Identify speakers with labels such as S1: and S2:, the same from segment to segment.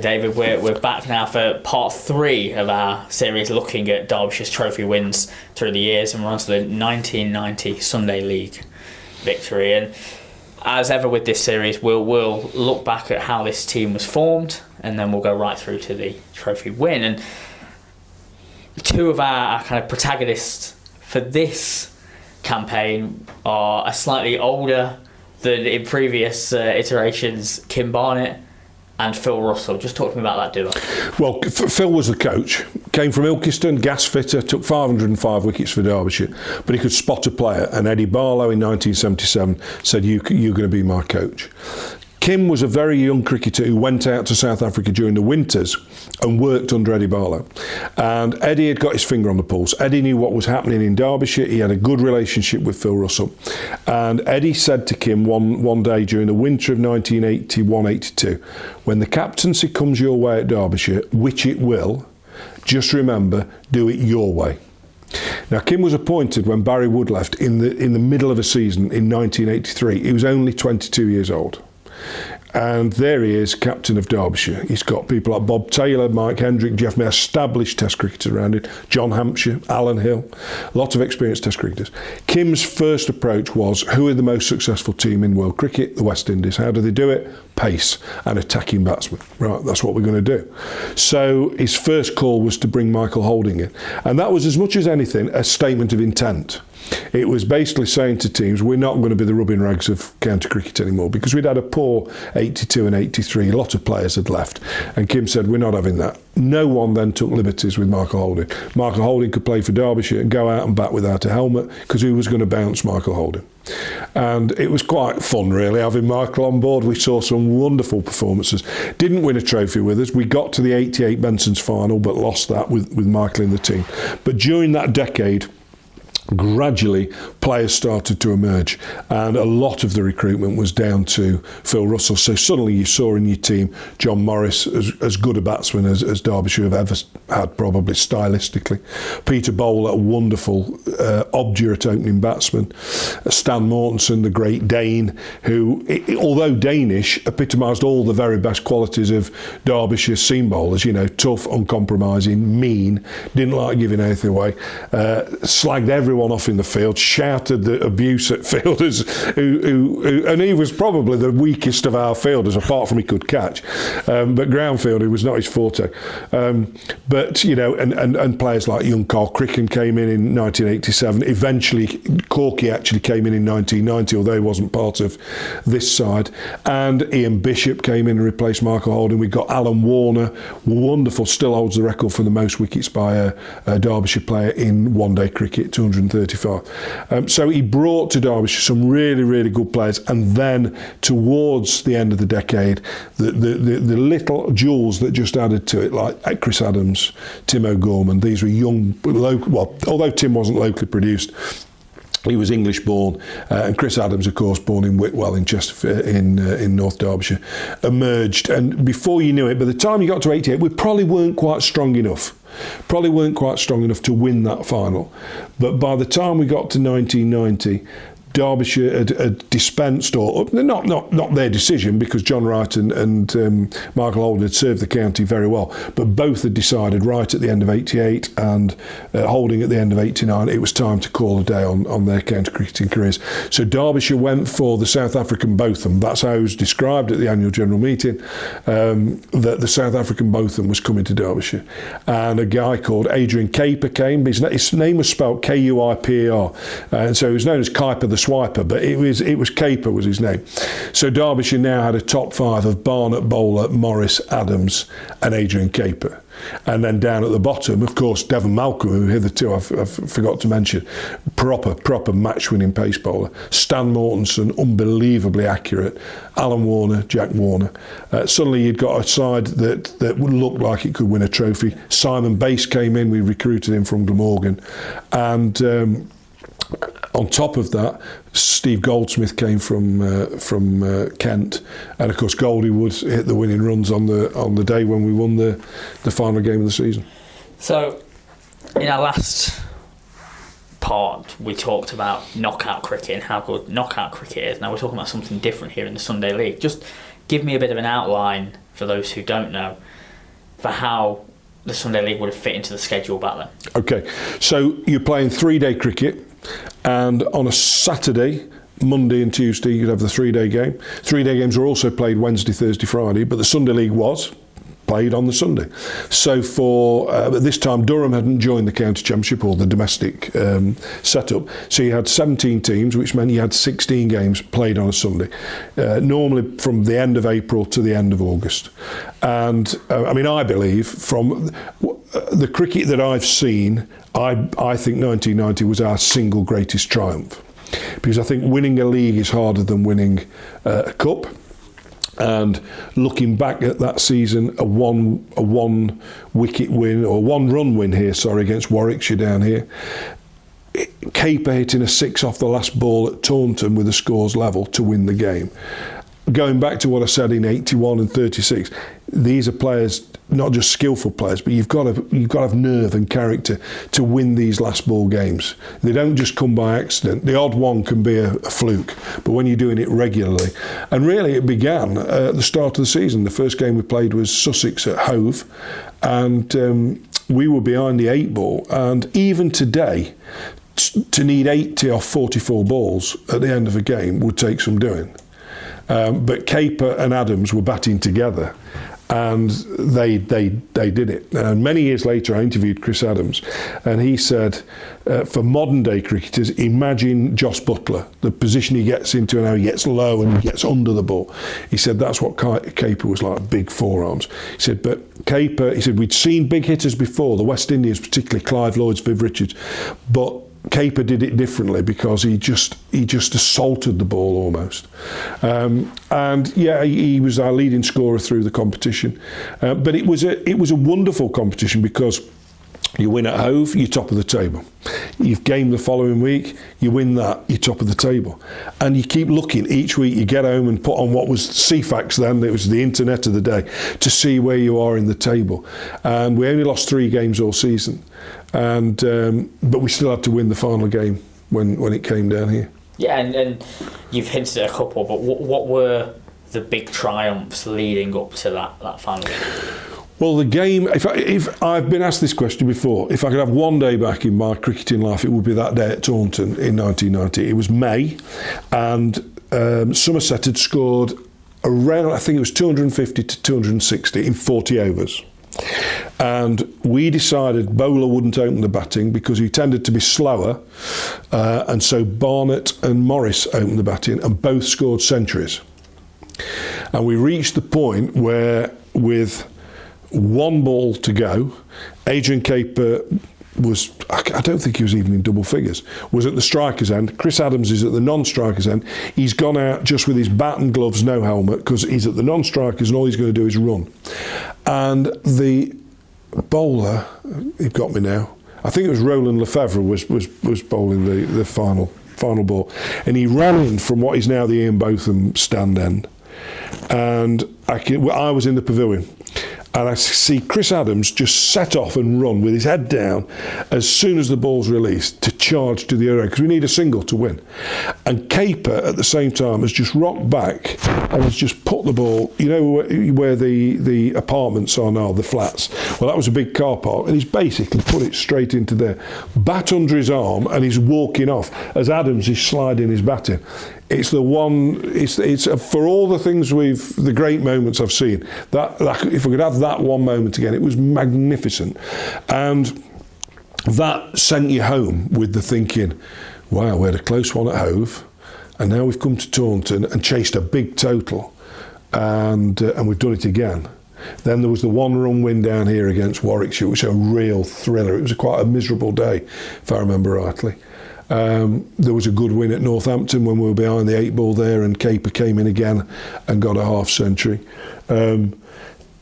S1: David. We're back now for part 3 of our series looking at Derbyshire's trophy wins through the years, and we're on to the 1990 Sunday League victory. And as ever with this series, we'll look back at how this team was formed, and then we'll go right through to the trophy win. And two of our kind of protagonists for this campaign are a slightly older than in previous iterations, Kim Barnett and Phil Russell. Just talk to me about that duo.
S2: Well, Phil was the coach. Came from Ilkeston, gas fitter, took 505 wickets for Derbyshire, but he could spot a player. And Eddie Barlow in 1977 said, you're going to be my coach. Kim was a very young cricketer who went out to South Africa during the winters and worked under Eddie Barlow. And Eddie had got his finger on the pulse. Eddie knew what was happening in Derbyshire. He had a good relationship with Phil Russell. And Eddie said to Kim one day during the winter of 1981-82, when the captaincy comes your way at Derbyshire, which it will, just remember, do it your way. Now, Kim was appointed when Barry Wood left in the middle of a season in 1983. He was only 22 years old. And there he is, captain of Derbyshire. He's got people like Bob Taylor, Mike Hendrick, Jeff May, established test cricketers around it, John Hampshire, Alan Hill, lots of experienced test cricketers. Kim's first approach was, who are the most successful team in world cricket? The West Indies. How do they do it? Pace and attacking batsmen. Right, that's what we're going to do. So his first call was to bring Michael Holding in. And that was, as much as anything, a statement of intent. It was basically saying to teams, we're not going to be the rubbing rags of county cricket anymore, because we'd had a poor 82 and 83. A lot of players had left. And Kim said, we're not having that. No one then took liberties with Michael Holding. Michael Holding could play for Derbyshire and go out and bat without a helmet, because who was going to bounce Michael Holding? And it was quite fun, really, having Michael on board. We saw some wonderful performances. Didn't win a trophy with us. We got to the 88 Benson's final, but lost that with Michael in the team. But during that decade, gradually players started to emerge, and a lot of the recruitment was down to Phil Russell. So suddenly you saw in your team John Morris, as good a batsman as Derbyshire have ever had, probably stylistically. Peter Bowler, a wonderful obdurate opening batsman. Stan Mortensen, the great Dane, who, although Danish, epitomised all the very best qualities of Derbyshire seam bowlers. You know, tough, uncompromising, mean, didn't like giving anything away, slagged everyone off in the field, shouted the abuse at fielders and he was probably the weakest of our fielders, apart from he could catch, but ground fielding was not his forte. But you know, and players like young Carl Cricken came in 1987. Eventually Corky actually came in 1990, although he wasn't part of this side, and Ian Bishop came in and replaced Michael Holding. We got Alan Warner, wonderful, still holds the record for the most wickets by a Derbyshire player in one-day cricket, 235. So he brought to Derbyshire some really, really good players, and then towards the end of the decade, the little jewels that just added to it, like Chris Adams, Tim O'Gorman. These were young, although Tim wasn't locally produced, he was English born, and Chris Adams, of course, born in Whitwell in Chesterfield, in North Derbyshire, emerged. And before you knew it, by the time you got to 88, we probably weren't quite strong enough. To win that final. But by the time we got to 1990, Derbyshire had dispensed, or not their decision, because John Wright and Michael Holding had served the county very well, but both had decided right at the end of 88 and Holding at the end of 89, it was time to call a day on their county cricketing careers. So Derbyshire went for the South African Botham. That's how it was described at the annual general meeting, that the South African Botham was coming to Derbyshire. And a guy called Adrian Kuiper came. His name was spelled Kuiper, and so he was known as Kuiper the Swiper, but it was Kuiper was his name. So Derbyshire now had a top 5 of Barnett, Bowler, Morris, Adams and Adrian Kuiper. And then down at the bottom, of course, Devon Malcolm, who hitherto I've forgot to mention, proper match-winning pace bowler. Stan Mortensen, unbelievably accurate. Alan Warner, Jack Warner. Suddenly you'd got a side that would look like it could win a trophy. Simon Bass came in, we recruited him from Glamorgan. And on top of that, Steve Goldsmith came from Kent, and of course Goldie Wood hit the winning runs on the day when we won the final game of the season. So,
S1: in our last part, we talked about knockout cricket and how good knockout cricket is. Now we're talking about something different here in the Sunday League. Just give me a bit of an outline, for those who don't know, for how the Sunday League would have fit into the schedule back then.
S2: Okay, so you're playing 3-day cricket, and on a Saturday, Monday and Tuesday, you'd have the 3-day game. 3-day games were also played Wednesday, Thursday, Friday, but the Sunday League was played on the Sunday. So for at this time, Durham hadn't joined the county championship or the domestic setup. So you had 17 teams, which meant you had 16 games played on a Sunday, normally from the end of April to the end of August. And I believe from the cricket that I've seen, I think 1990 was our single greatest triumph, because I think winning a league is harder than winning a cup. And looking back at that season, a one wicket win, or one run win here, against Warwickshire down here. Caper hitting a 6 off the last ball at Taunton with the scores level to win the game. Going back to what I said in 81 and 36, these are players, not just skillful players, but you've got to have nerve and character to win these last ball games. They don't just come by accident. The odd one can be a fluke, but when you're doing it regularly. And really it began at the start of the season. The first game we played was Sussex at Hove, and we were behind the 8 ball. And even today, to need 80 off 44 balls at the end of a game would take some doing. But Caper and Adams were batting together, and they did it. And many years later, I interviewed Chris Adams, and he said, for modern day cricketers, imagine Jos Buttler, the position he gets into and how he gets low and gets under the ball. He said that's what Caper was like, big forearms. He said, but Caper, he said, we'd seen big hitters before, the West Indians, particularly Clive Lloyds, Viv Richards, but Caper did it differently because he just assaulted the ball almost. He was our leading scorer through the competition. But it was a wonderful competition because you win at Hove, you're top of the table. You've gamed the following week, you win that, you're top of the table. And you keep looking each week, you get home and put on what was CFAX then, it was the internet of the day, to see where you are in the table. And we only lost 3 games all season. And but we still had to win the final game when it came down here. Yeah,
S1: and you've hinted at a couple, but what were the big triumphs leading up to that final game?
S2: Well, the game, if I've been asked this question before, if I could have one day back in my cricketing life, it would be that day at Taunton in 1990. It was May, and Somerset had scored around, I think it was 250 to 260 in 40 overs. And we decided Bowler wouldn't open the batting because he tended to be slower, and so Barnett and Morris opened the batting, and both scored centuries. And we reached the point where, with 1 ball to go, Adrian Caper was, I don't think he was even in double figures, was at the striker's end. Chris Adams is at the non-striker's end. He's gone out just with his bat and gloves, no helmet, because he's at the non-strikers and all he's going to do is run. And the bowler, he got me now, I think it was Roland Lefevre was bowling the final ball, and he ran in from what is now the Ian Botham stand end, and I was in the pavilion. And I see Chris Adams just set off and run with his head down as soon as the ball's released to charge to the other end, because we need a single to win. And Caper at the same time has just rocked back and has just put the ball, you know where the apartments are now, the flats. Well, that was a big car park, and he's basically put it straight into there. Bat under his arm, and he's walking off as Adams is sliding his bat in. It's the one. It's for all the things the great moments I've seen. That if I could have that one moment again, it was magnificent, and that sent you home with the thinking, wow, we had a close one at Hove, and now we've come to Taunton and chased a big total, and we've done it again. Then there was the 1-run win down here against Warwickshire, which was a real thriller. It was quite a miserable day, if I remember rightly. There was a good win at Northampton when we were behind the 8 ball there, and Caper came in again and got a half century.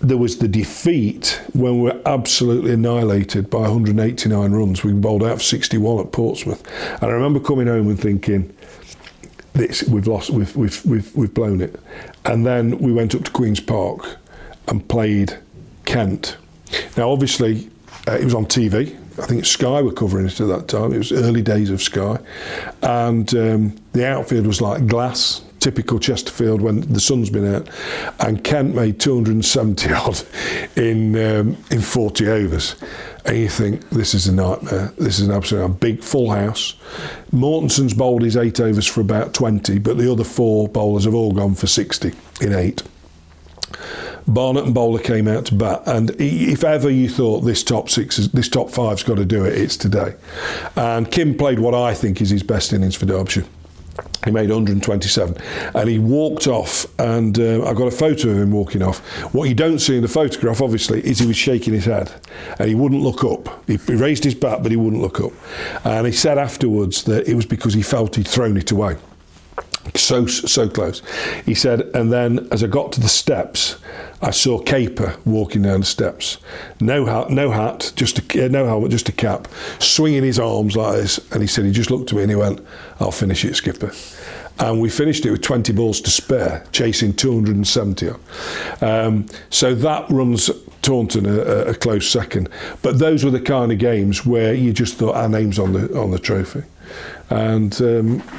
S2: There was the defeat when we were absolutely annihilated by 189 runs. We bowled out for 61 at Portsmouth, and I remember coming home and thinking, we've lost, we've blown it. And then we went up to Queen's Park and played Kent. Now, obviously, it was on TV. I think Sky were covering it at that time. It was early days of Sky, and the outfield was like glass, typical Chesterfield when the sun's been out, and Kent made 270 odd in 40 overs. And you think, this is a nightmare. This is an absolute big full house. Mortenson's bowled his 8 overs for about 20, but the other 4 bowlers have all gone for 60 in 8. Barnett and Bowler came out to bat, and if ever you thought this top 5's got to do it, it's today. And Kim played what I think is his best innings for Derbyshire. He made 127, and he walked off, and I got a photo of him walking off. What you don't see in the photograph, obviously, is he was shaking his head, and he wouldn't look up. He raised his bat, but he wouldn't look up. And he said afterwards that it was because he felt he'd thrown it away. So close. He said, and then as I got to the steps, I saw Caper walking down the steps. No hat, no helmet, just a cap, swinging his arms like this. And he said, he just looked at me and he went, "I'll finish it, skipper." And we finished it with 20 balls to spare, chasing 270. So that runs Taunton a close second. But those were the kind of games where you just thought our name's on the trophy. And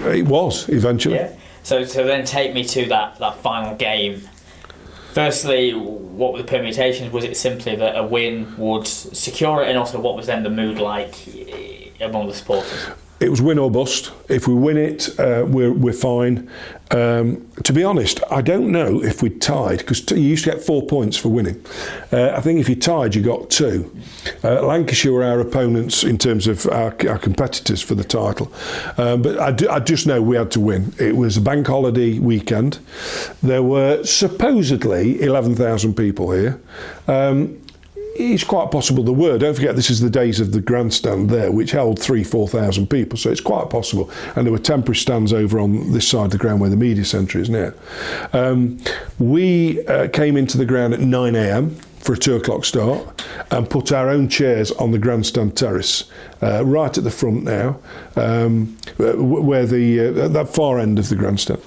S2: it was eventually.
S1: Yeah. So then take me to that final game. Firstly, what were the permutations? Was it simply that a win would secure it, and also what was then the mood like among the supporters?
S2: It was win or bust. If we win it, we're fine. To be honest, I don't know if we tied, because you used to get 4 points for winning. I think if you tied, you got 2. Lancashire were our opponents in terms of our competitors for the title. But I just know we had to win. It was a bank holiday weekend. There were supposedly 11,000 people here. It's quite possible there were. Don't forget, this is the days of the grandstand there, which held 3,000-4,000 people, so it's quite possible. And there were temporary stands over on this side of the ground where the media centre is now. We came into the ground at 9 a.m. for a 2 o'clock start and put our own chairs on the grandstand terrace, right at the front now, where that far end of the grandstand.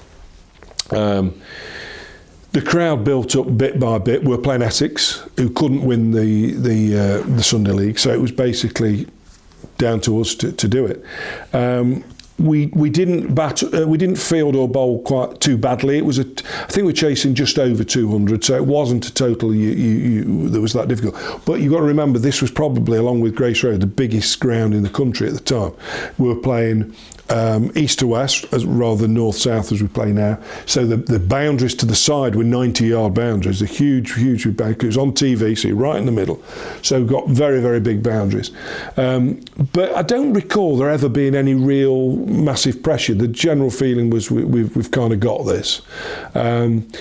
S2: The crowd built up bit by bit. We were playing Essex, who couldn't win the Sunday League, so it was basically down to us to do it. We didn't field or bowl quite too badly. It was I think we're chasing just over 200, so it wasn't a total that was that difficult. But you've got to remember, this was probably, along with Grace Road, the biggest ground in the country at the time. We were playing east to west rather than north south as we play now. So the boundaries to the side were 90-yard boundaries. A huge boundary. It was on TV, so you're right in the middle. So we've got very, very big boundaries. But I don't recall there ever being any real massive pressure. The general feeling was we've kind of got this. And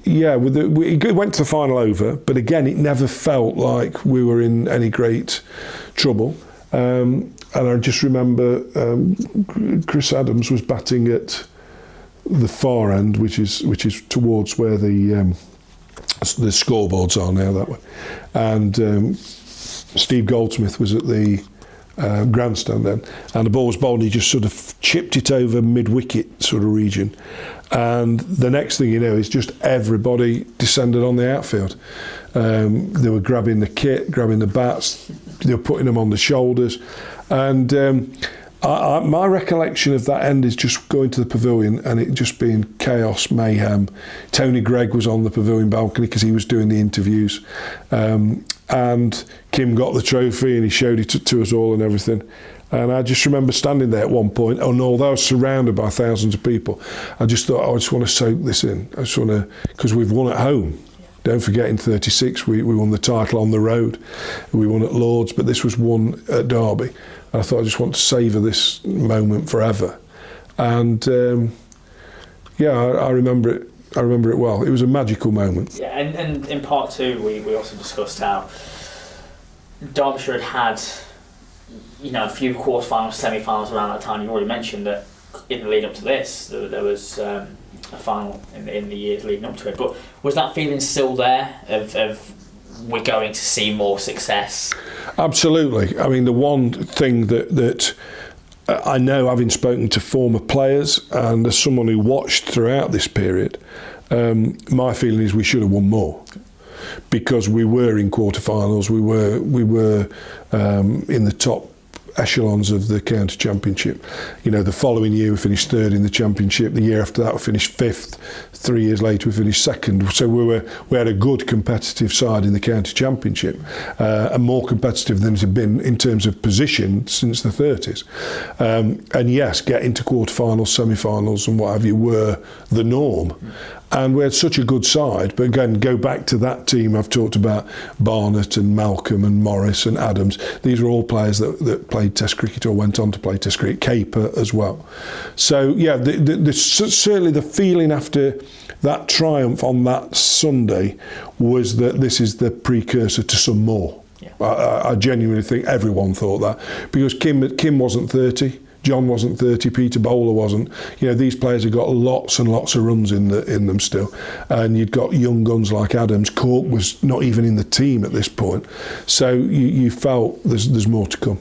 S2: yeah, we went to the final over, but again, it never felt like we were in any great trouble. And I just remember Chris Adams was batting at the far end, which is towards where the scoreboards are now, that way. And Steve Goldsmith was at the grandstand then, and the ball was bowled, and he just sort of chipped it over mid-wicket sort of region. And the next thing you know is just everybody descended on the outfield. They were grabbing the kit, grabbing the bats, they were putting them on the shoulders. And my recollection of that end is just going to the pavilion and it just being chaos, mayhem. Tony Gregg was on the pavilion balcony because he was doing the interviews. And Kim got the trophy and he showed it to us all and everything. And I just remember standing there at one point, and although I was surrounded by thousands of people, I just thought, I just want to soak this in. I just want to, because we've won at home. Don't forget, in '36 we won the title on the road. We won at Lord's, but this was won at Derby. And I thought, I just want to savour this moment forever. And I remember it. I remember it well. It was a magical moment.
S1: Yeah, and in part 2 we also discussed how Derbyshire had a few quarterfinals, semi-finals around that time. You already mentioned that in the lead up to this, there was a final in the years leading up to it. But was that feeling still there of we're going to see more success? Absolutely.
S2: I mean, the one thing that I know, having spoken to former players and as someone who watched throughout this period, my feeling is we should have won more. Because we were in quarterfinals, we were in the top echelons of the county championship. The following year we finished third in the championship. The year after that we finished fifth. 3 years later we finished second. So we had a good competitive side in the county championship, and more competitive than it had been in terms of position since the 30s. And yes, getting to quarterfinals, semi-finals and what have you were the norm. And we had such a good side. But again, go back to that team I've talked about, Barnett and Malcolm and Morris and Adams. These were all players that played Test cricket or went on to play Test cricket. Caper as well. So yeah, certainly the feeling after that triumph on that Sunday was that this is the precursor to some more. Yeah. I genuinely think everyone thought that, because Kim wasn't 30. John wasn't 30, Peter Bowler wasn't. These players have got lots and lots of runs in them still. And you'd got young guns like Adams. Cork was not even in the team at this point. So you felt there's more to come.